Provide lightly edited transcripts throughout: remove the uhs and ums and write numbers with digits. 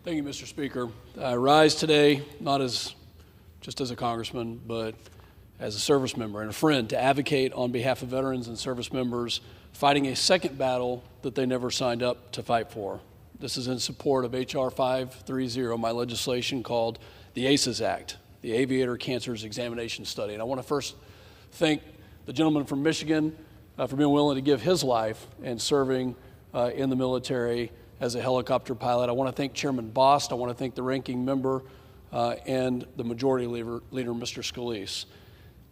Thank you, Mr. Speaker. I rise today not just as a congressman, but as a service member and a friend to advocate on behalf of veterans and service members fighting a second battle that they never signed up to fight for. This is in support of H.R. 530, my legislation called the ACEs Act, the Aviator Cancers Examination Study. And I want to first thank the gentleman from Michigan for being willing to give his life and serving in the military as a helicopter pilot. I want to thank Chairman Bost. I want to thank the ranking member and the majority leader, Mr. Scalise.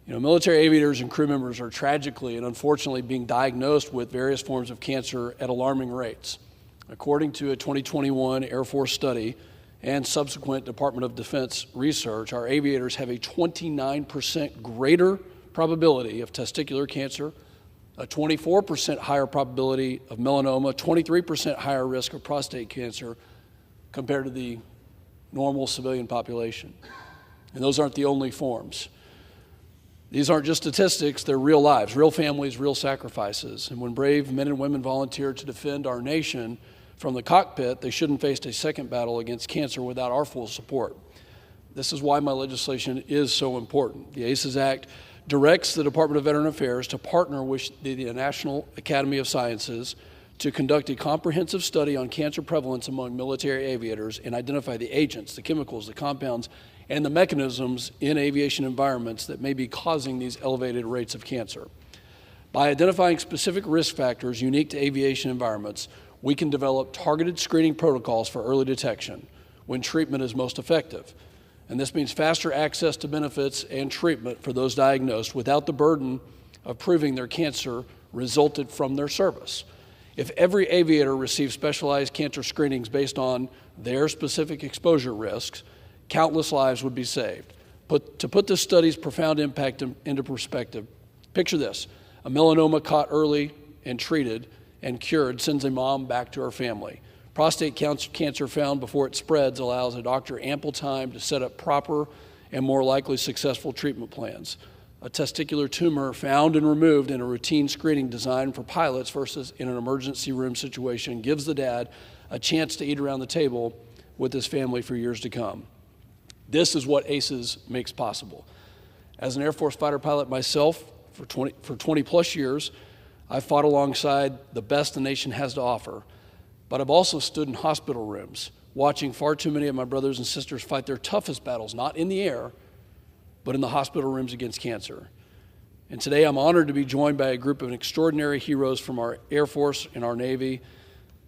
You know, military aviators and crew members are tragically and unfortunately being diagnosed with various forms of cancer at alarming rates. According to a 2021 Air Force study and subsequent Department of Defense research, our aviators have a 29% greater probability of testicular cancer, a 24% higher probability of melanoma, 23% higher risk of prostate cancer compared to the normal civilian population. And those aren't the only forms. These aren't just statistics, they're real lives, real families, real sacrifices. And when brave men and women volunteer to defend our nation from the cockpit, they shouldn't face a second battle against cancer without our full support. This is why my legislation is so important. The ACEs Act directs the Department of Veteran Affairs to partner with the National Academy of Sciences to conduct a comprehensive study on cancer prevalence among military aviators and identify the agents, the chemicals, the compounds, and the mechanisms in aviation environments that may be causing these elevated rates of cancer. By identifying specific risk factors unique to aviation environments, we can develop targeted screening protocols for early detection when treatment is most effective. And this means faster access to benefits and treatment for those diagnosed without the burden of proving their cancer resulted from their service. If every aviator received specialized cancer screenings based on their specific exposure risks, countless lives would be saved. To put this study's profound impact into perspective, picture this: a melanoma caught early and treated and cured sends a mom back to her family. Prostate cancer found before it spreads allows a doctor ample time to set up proper and more likely successful treatment plans. A testicular tumor found and removed in a routine screening designed for pilots versus in an emergency room situation gives the dad a chance to eat around the table with his family for years to come. This is what ACEs makes possible. As an Air Force fighter pilot myself for 20 plus years, I've fought alongside the best the nation has to offer. But I've also stood in hospital rooms, watching far too many of my brothers and sisters fight their toughest battles, not in the air, but in the hospital rooms against cancer. And today I'm honored to be joined by a group of extraordinary heroes from our Air Force and our Navy,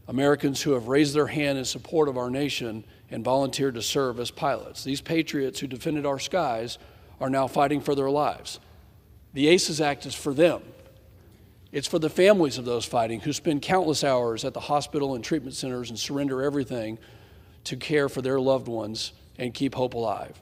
Americans who have raised their hand in support of our nation and volunteered to serve as pilots. These patriots who defended our skies are now fighting for their lives. The ACEs Act is for them. It's for the families of those fighting who spend countless hours at the hospital and treatment centers and surrender everything to care for their loved ones and keep hope alive.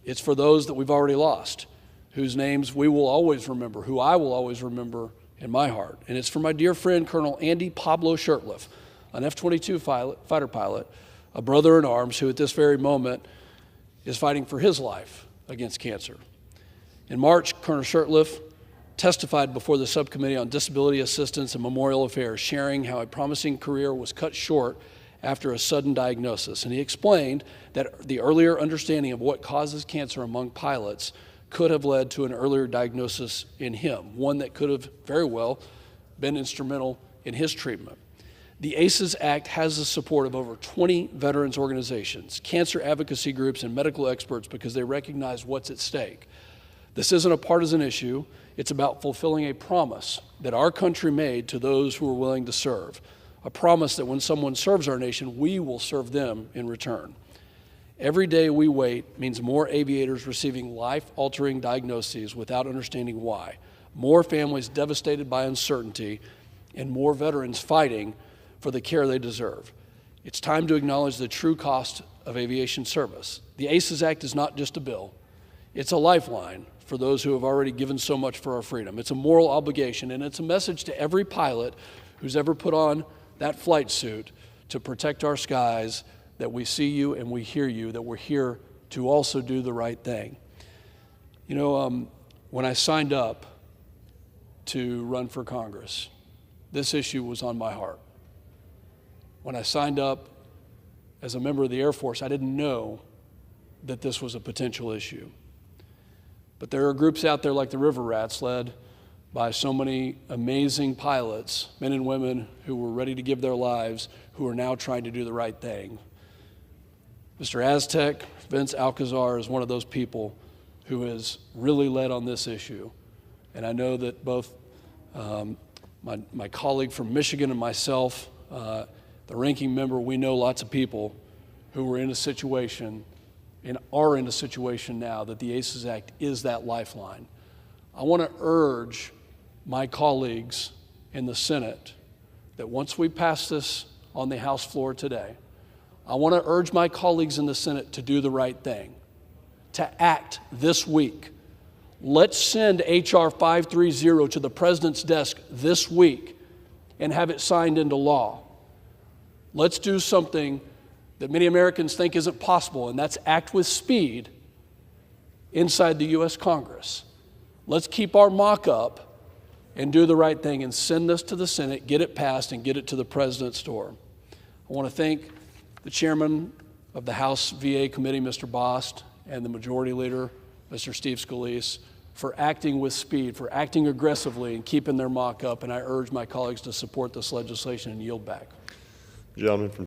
It's for those that we've already lost, whose names we will always remember, who I will always remember in my heart. And it's for my dear friend, Colonel Andy Pablo Shurtleff, an F-22 fighter pilot, a brother in arms who at this very moment is fighting for his life against cancer. In March, Colonel Shurtleff testified before the Subcommittee on Disability Assistance and Memorial Affairs, sharing how a promising career was cut short after a sudden diagnosis. And he explained that the earlier understanding of what causes cancer among pilots could have led to an earlier diagnosis in him, one that could have very well been instrumental in his treatment. The ACEs Act has the support of over 20 veterans organizations, cancer advocacy groups, and medical experts because they recognize what's at stake. This isn't a partisan issue. It's about fulfilling a promise that our country made to those who are willing to serve, a promise that when someone serves our nation, we will serve them in return. Every day we wait means more aviators receiving life-altering diagnoses without understanding why, more families devastated by uncertainty, and more veterans fighting for the care they deserve. It's time to acknowledge the true cost of aviation service. The ACEs Act is not just a bill. It's a lifeline for those who have already given so much for our freedom. It's a moral obligation, and it's a message to every pilot who's ever put on that flight suit to protect our skies, that we see you and we hear you, that we're here to also do the right thing. You know, when I signed up to run for Congress, this issue was on my heart. When I signed up as a member of the Air Force, I didn't know that this was a potential issue. But there are groups out there like the River Rats, led by so many amazing pilots, men and women who were ready to give their lives, who are now trying to do the right thing. Mr. Aztec, Vince Alcazar, is one of those people who has really led on this issue. And I know that both my colleague from Michigan and myself, the ranking member, we know lots of people who were in a situation and are in a situation now that the ACES Act is that lifeline. I want to urge my colleagues in the Senate that once we pass this on the House floor today, I want to urge my colleagues in the Senate to do the right thing, to act this week. Let's send H.R. 530 to the President's desk this week and have it signed into law. Let's do something that many Americans think isn't possible, and that's act with speed inside the U.S. Congress. Let's keep our mock-up and do the right thing and send this to the Senate, get it passed, and get it to the President's door. I want to thank the chairman of the House VA Committee, Mr. Bost, and the Majority Leader, Mr. Steve Scalise, for acting with speed, for acting aggressively and keeping their mock-up, and I urge my colleagues to support this legislation and yield back. Gentleman from